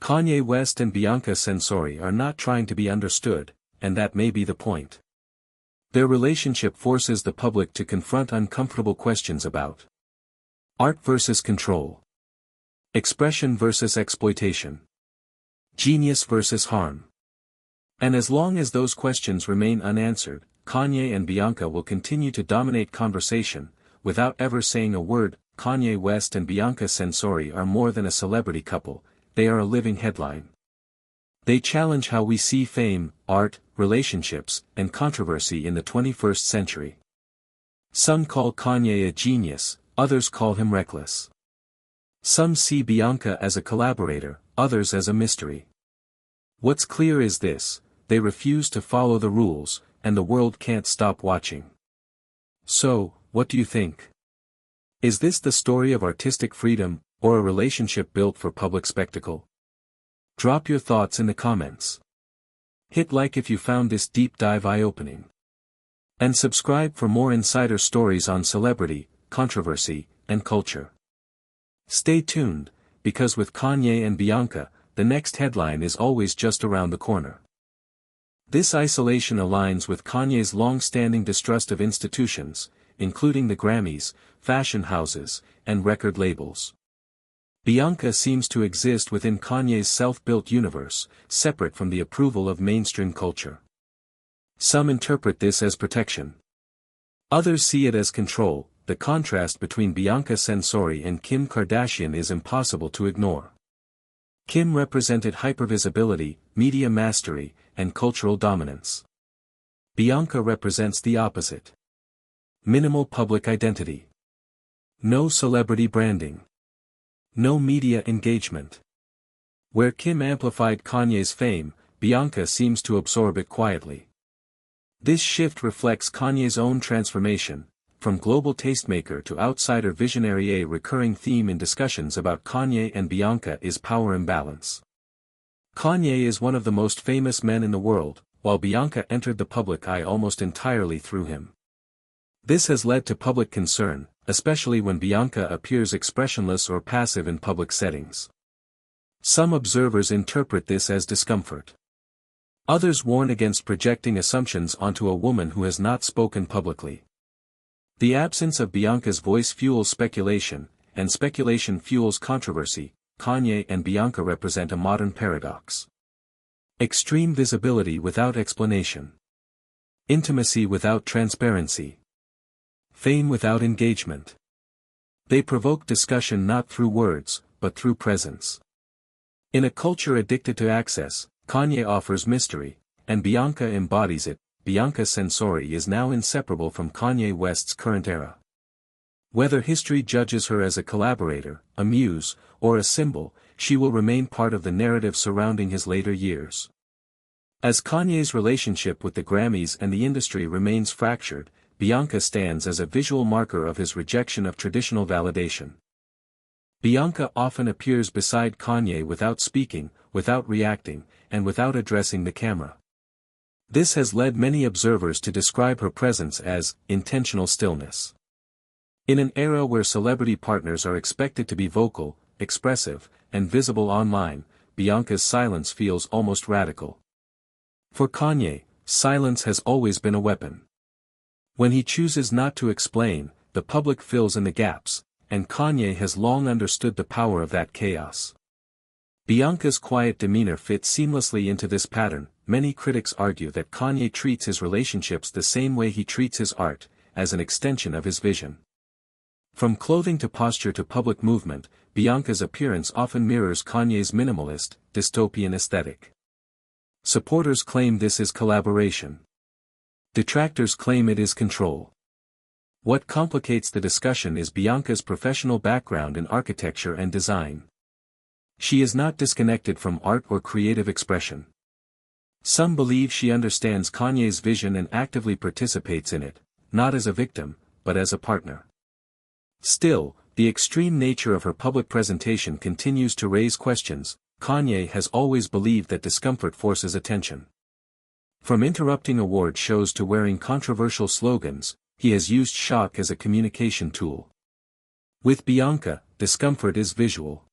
Kanye West and Bianca Censori are not trying to be understood, and that may be the point. Their relationship forces the public to confront uncomfortable questions about art versus control, expression versus exploitation, genius versus harm. And as long as those questions remain unanswered, Kanye and Bianca will continue to dominate conversation, without ever saying a word. Kanye West and Bianca Censori are more than a celebrity couple, they are a living headline. They challenge how we see fame, art, relationships, and controversy in the 21st century. Some call Kanye a genius, others call him reckless. Some see Bianca as a collaborator, others as a mystery. What's clear is this: they refuse to follow the rules, and the world can't stop watching. So, what do you think? Is this the story of artistic freedom, or a relationship built for public spectacle? Drop your thoughts in the comments. Hit like if you found this deep dive eye-opening. And subscribe for more insider stories on celebrity, controversy, and culture. Stay tuned, because with Kanye and Bianca, the next headline is always just around the corner. This isolation aligns with Kanye's long-standing distrust of institutions, including the Grammys, fashion houses, and record labels. Bianca seems to exist within Kanye's self-built universe, separate from the approval of mainstream culture. Some interpret this as protection. Others see it as control. The contrast between Bianca Censori and Kim Kardashian is impossible to ignore. Kim represented hypervisibility, media mastery, and cultural dominance. Bianca represents the opposite. Minimal public identity. No celebrity branding. No media engagement. Where Kim amplified Kanye's fame, Bianca seems to absorb it quietly. This shift reflects Kanye's own transformation, from global tastemaker to outsider visionary. A recurring theme in discussions about Kanye and Bianca is power imbalance. Kanye is one of the most famous men in the world, while Bianca entered the public eye almost entirely through him. This has led to public concern, especially when Bianca appears expressionless or passive in public settings. Some observers interpret this as discomfort. Others warn against projecting assumptions onto a woman who has not spoken publicly. The absence of Bianca's voice fuels speculation, and speculation fuels controversy. Kanye and Bianca represent a modern paradox. Extreme visibility without explanation. Intimacy without transparency. Fame without engagement. They provoke discussion not through words, but through presence. In a culture addicted to access, Kanye offers mystery, and Bianca embodies it. Bianca Censori is now inseparable from Kanye West's current era. Whether history judges her as a collaborator, a muse, or a symbol, she will remain part of the narrative surrounding his later years. As Kanye's relationship with the Grammys and the industry remains fractured, Bianca stands as a visual marker of his rejection of traditional validation. Bianca often appears beside Kanye without speaking, without reacting, and without addressing the camera. This has led many observers to describe her presence as intentional stillness. In an era where celebrity partners are expected to be vocal, expressive, and visible online, Bianca's silence feels almost radical. For Kanye, silence has always been a weapon. When he chooses not to explain, the public fills in the gaps, and Kanye has long understood the power of that chaos. Bianca's quiet demeanor fits seamlessly into this pattern. Many critics argue that Kanye treats his relationships the same way he treats his art, as an extension of his vision. From clothing to posture to public movement, Bianca's appearance often mirrors Kanye's minimalist, dystopian aesthetic. Supporters claim this is collaboration. Detractors claim it is control. What complicates the discussion is Bianca's professional background in architecture and design. She is not disconnected from art or creative expression. Some believe she understands Kanye's vision and actively participates in it, not as a victim, but as a partner. Still, the extreme nature of her public presentation continues to raise questions. Kanye has always believed that discomfort forces attention. From interrupting award shows to wearing controversial slogans, he has used shock as a communication tool. With Bianca, discomfort is visual.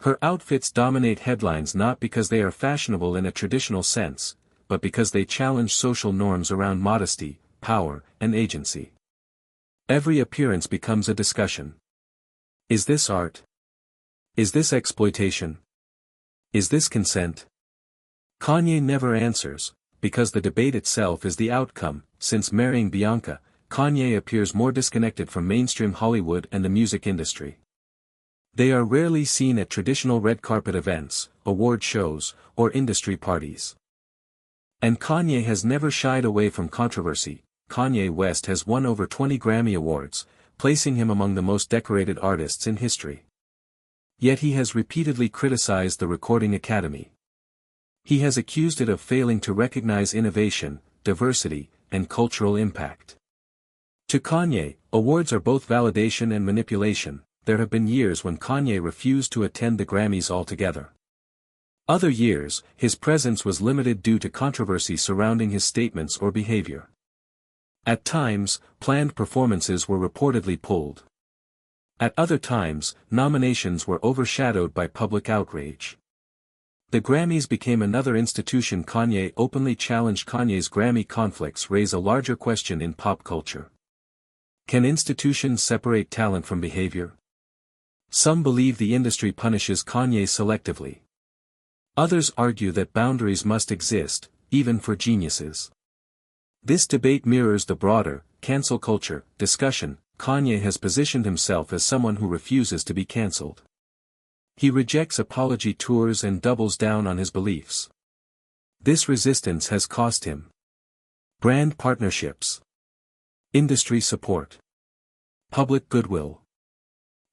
Her outfits dominate headlines not because they are fashionable in a traditional sense, but because they challenge social norms around modesty, power, and agency. Every appearance becomes a discussion. Is this art? Is this exploitation? Is this consent? Kanye never answers, because the debate itself is the outcome. Since marrying Bianca, Kanye appears more disconnected from mainstream Hollywood and the music industry. They are rarely seen at traditional red carpet events, award shows, or industry parties. And Kanye has never shied away from controversy. Kanye West has won over 20 Grammy Awards, placing him among the most decorated artists in history. Yet he has repeatedly criticized the Recording Academy. He has accused it of failing to recognize innovation, diversity, and cultural impact. To Kanye, awards are both validation and manipulation. There have been years when Kanye refused to attend the Grammys altogether. Other years, his presence was limited due to controversy surrounding his statements or behavior. At times, planned performances were reportedly pulled. At other times, nominations were overshadowed by public outrage. The Grammys became another institution. Kanye openly challenged. Kanye's Grammy conflicts raise a larger question in pop culture. Can institutions separate talent from behavior? Some believe the industry punishes Kanye selectively. Others argue that boundaries must exist, even for geniuses. This debate mirrors the broader, cancel culture, discussion. Kanye has positioned himself as someone who refuses to be cancelled. He rejects apology tours and doubles down on his beliefs. This resistance has cost him brand partnerships, industry support, public goodwill.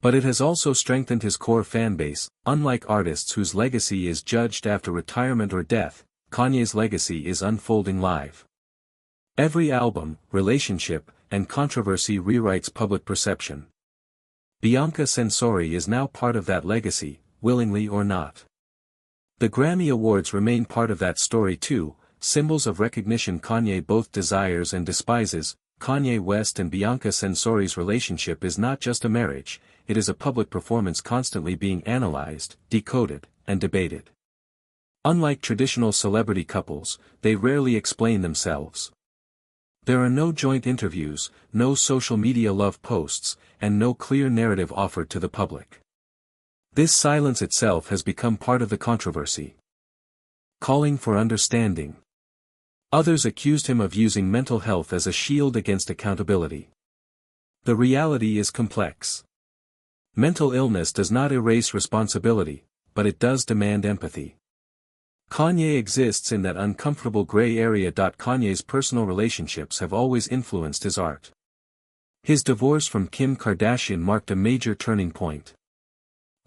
But it has also strengthened his core fanbase. Unlike artists whose legacy is judged after retirement or death, Kanye's legacy is unfolding live. Every album, relationship, and controversy rewrites public perception. Bianca Censori is now part of that legacy, willingly or not. The Grammy Awards remain part of that story too, symbols of recognition Kanye both desires and despises. Kanye West and Bianca Censori's relationship is not just a marriage, it is a public performance constantly being analyzed, decoded, and debated. Unlike traditional celebrity couples, they rarely explain themselves. There are no joint interviews, no social media love posts, and no clear narrative offered to the public. This silence itself has become part of the controversy. Calling for understanding. Others accused him of using mental health as a shield against accountability. The reality is complex. Mental illness does not erase responsibility, but it does demand empathy. Kanye exists in that uncomfortable gray area. Kanye's personal relationships have always influenced his art. His divorce from Kim Kardashian marked a major turning point.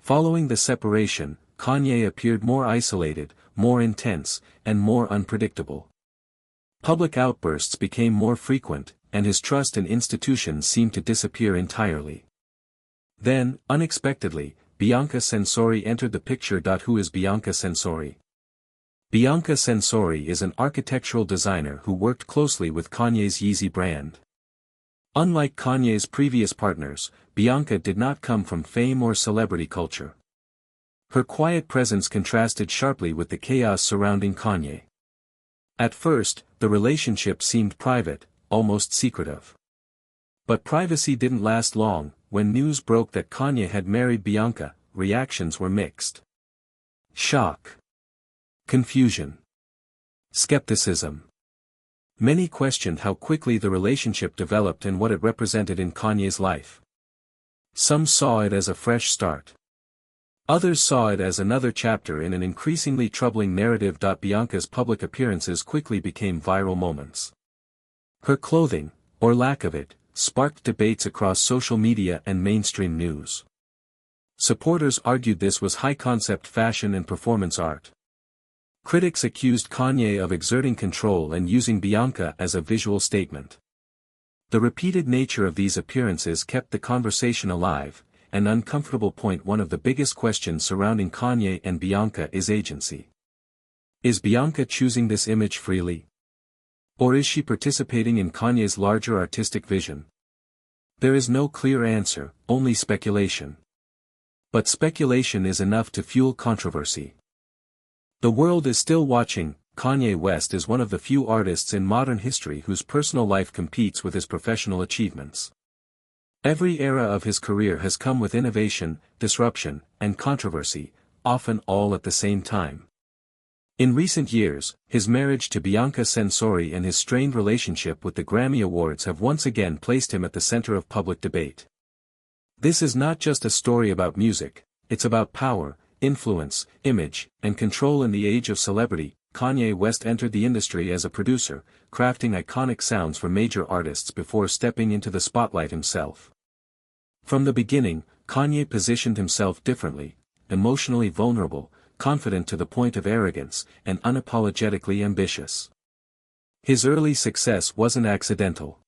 Following the separation, Kanye appeared more isolated, more intense, and more unpredictable. Public outbursts became more frequent, and his trust in institutions seemed to disappear entirely. Then, unexpectedly, Bianca Censori entered the picture. Who is Bianca Censori? Bianca Censori is an architectural designer who worked closely with Kanye's Yeezy brand. Unlike Kanye's previous partners, Bianca did not come from fame or celebrity culture. Her quiet presence contrasted sharply with the chaos surrounding Kanye. At first, the relationship seemed private, almost secretive. But privacy didn't last long. When news broke that Kanye had married Bianca, reactions were mixed. Shock. Confusion. Skepticism. Many questioned how quickly the relationship developed and what it represented in Kanye's life. Some saw it as a fresh start. Others saw it as another chapter in an increasingly troubling narrative. Bianca's public appearances quickly became viral moments. Her clothing, or lack of it, sparked debates across social media and mainstream news. Supporters argued this was high-concept fashion and performance art. Critics accused Kanye of exerting control and using Bianca as a visual statement. The repeated nature of these appearances kept the conversation alive. An uncomfortable point. One of the biggest questions surrounding Kanye and Bianca is agency. Is Bianca choosing this image freely? Or is she participating in Kanye's larger artistic vision? There is no clear answer, only speculation. But speculation is enough to fuel controversy. The world is still watching. Kanye West is one of the few artists in modern history whose personal life competes with his professional achievements. Every era of his career has come with innovation, disruption, and controversy, often all at the same time. In recent years, his marriage to Bianca Censori and his strained relationship with the Grammy Awards have once again placed him at the center of public debate. This is not just a story about music, it's about power, influence, image, and control in the age of celebrity. Kanye West entered the industry as a producer, crafting iconic sounds for major artists before stepping into the spotlight himself. From the beginning, Kanye positioned himself differently, emotionally vulnerable, confident to the point of arrogance, and unapologetically ambitious. His early success wasn't accidental.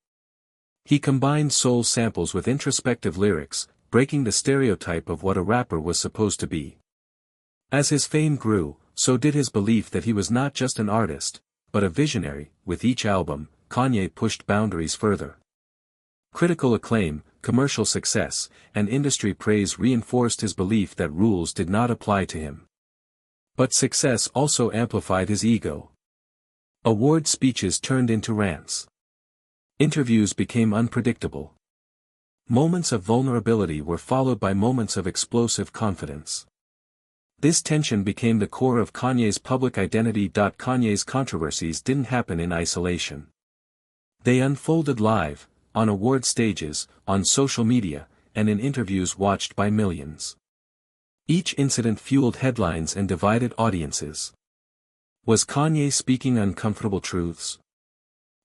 He combined soul samples with introspective lyrics, breaking the stereotype of what a rapper was supposed to be. As his fame grew, so did his belief that he was not just an artist, but a visionary. With each album, Kanye pushed boundaries further. Critical acclaim, commercial success, and industry praise reinforced his belief that rules did not apply to him. But success also amplified his ego. Award speeches turned into rants. Interviews became unpredictable. Moments of vulnerability were followed by moments of explosive confidence. This tension became the core of Kanye's public identity. Kanye's controversies didn't happen in isolation. They unfolded live, on award stages, on social media, and in interviews watched by millions. Each incident fueled headlines and divided audiences. Was Kanye speaking uncomfortable truths?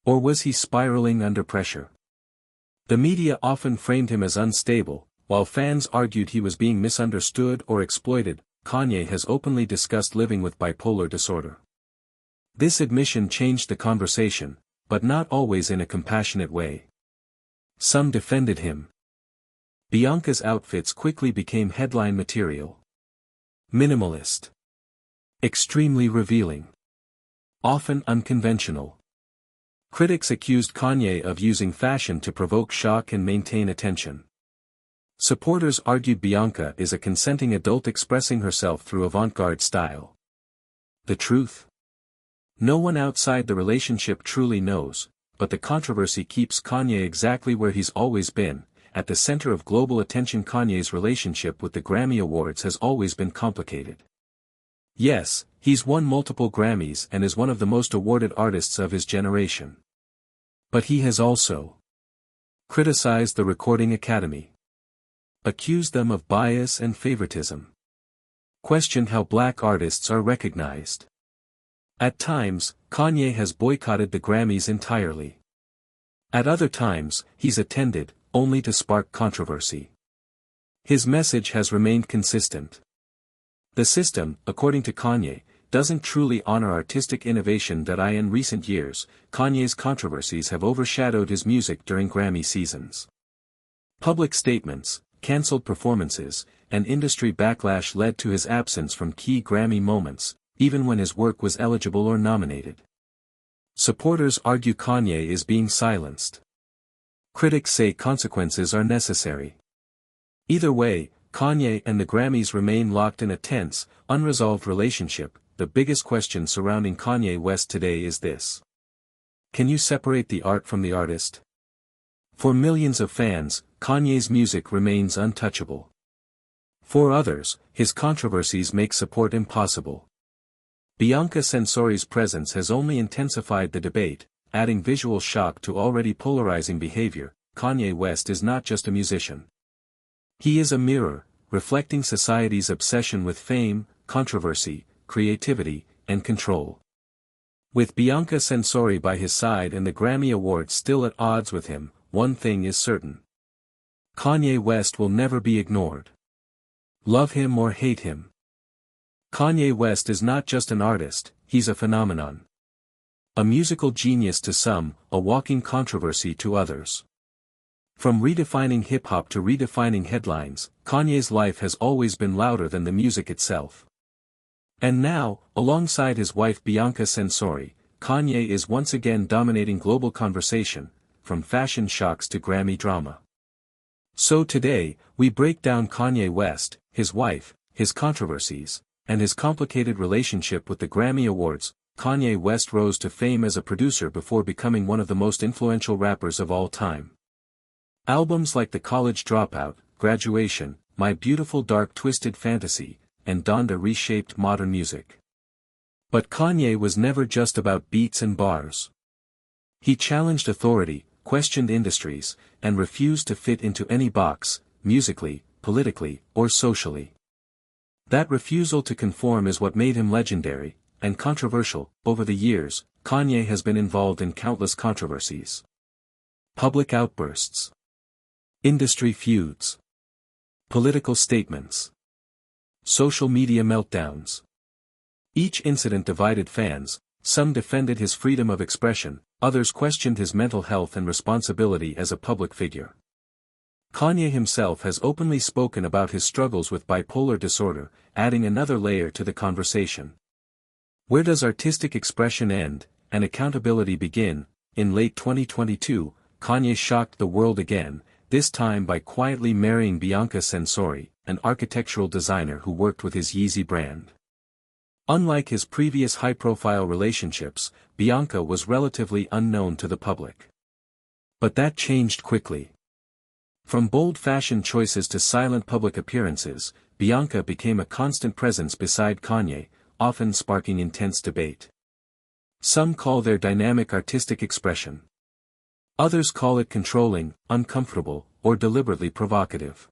Or was he spiraling under pressure? The media often framed him as unstable, while fans argued he was being misunderstood or exploited. Kanye has openly discussed living with bipolar disorder. This admission changed the conversation, but not always in a compassionate way. Some defended him. Bianca's outfits quickly became headline material. Minimalist. Extremely revealing. Often unconventional. Critics accused Kanye of using fashion to provoke shock and maintain attention. Supporters argued Bianca is a consenting adult expressing herself through avant-garde style. The truth? No one outside the relationship truly knows, but the controversy keeps Kanye exactly where he's always been, at the center of global attention. Kanye's relationship with the Grammy Awards has always been complicated. Yes, he's won multiple Grammys and is one of the most awarded artists of his generation. But he has also criticized the Recording Academy. Accused them of bias and favoritism. Questioned how black artists are recognized. At times, Kanye has boycotted the Grammys entirely. At other times, he's attended, only to spark controversy. His message has remained consistent. The system, according to Kanye, doesn't truly honor artistic innovation. In recent years, Kanye's controversies have overshadowed his music during Grammy seasons. Public statements, cancelled performances, and industry backlash led to his absence from key Grammy moments, even when his work was eligible or nominated. Supporters argue Kanye is being silenced. Critics say consequences are necessary. Either way, Kanye and the Grammys remain locked in a tense, unresolved relationship. The biggest question surrounding Kanye West today is this: can you separate the art from the artist? For millions of fans, Kanye's music remains untouchable. For others, his controversies make support impossible. Bianca Censori's presence has only intensified the debate, adding visual shock to already polarizing behavior. Kanye West is not just a musician. He is a mirror, reflecting society's obsession with fame, controversy, creativity, and control. With Bianca Censori by his side and the Grammy Awards still at odds with him, one thing is certain: Kanye West will never be ignored. Love him or hate him, Kanye West is not just an artist, he's a phenomenon. A musical genius to some, a walking controversy to others. From redefining hip-hop to redefining headlines, Kanye's life has always been louder than the music itself. And now, alongside his wife Bianca Censori, Kanye is once again dominating global conversation, from fashion shocks to Grammy drama. So today, we break down Kanye West, his wife, his controversies, and his complicated relationship with the Grammy Awards, Kanye West rose to fame as a producer before becoming one of the most influential rappers of all time. Albums like The College Dropout, Graduation, My Beautiful Dark Twisted Fantasy, and Donda reshaped modern music. But Kanye was never just about beats and bars. He challenged authority, questioned industries, and refused to fit into any box, musically, politically, or socially. That refusal to conform is what made him legendary and controversial. Over the years, Kanye has been involved in countless controversies. Public outbursts, industry feuds, political statements, social media meltdowns. Each incident divided fans. Some defended his freedom of expression, others questioned his mental health and responsibility as a public figure. Kanye himself has openly spoken about his struggles with bipolar disorder, adding another layer to the conversation. Where does artistic expression end, and accountability begin? In late 2022, Kanye shocked the world again, this time by quietly marrying Bianca Censori, an architectural designer who worked with his Yeezy brand. Unlike his previous high-profile relationships, Bianca was relatively unknown to the public. But that changed quickly. From bold fashion choices to silent public appearances, Bianca became a constant presence beside Kanye, often sparking intense debate. Some call their dynamic artistic expression. Others call it controlling, uncomfortable, or deliberately provocative.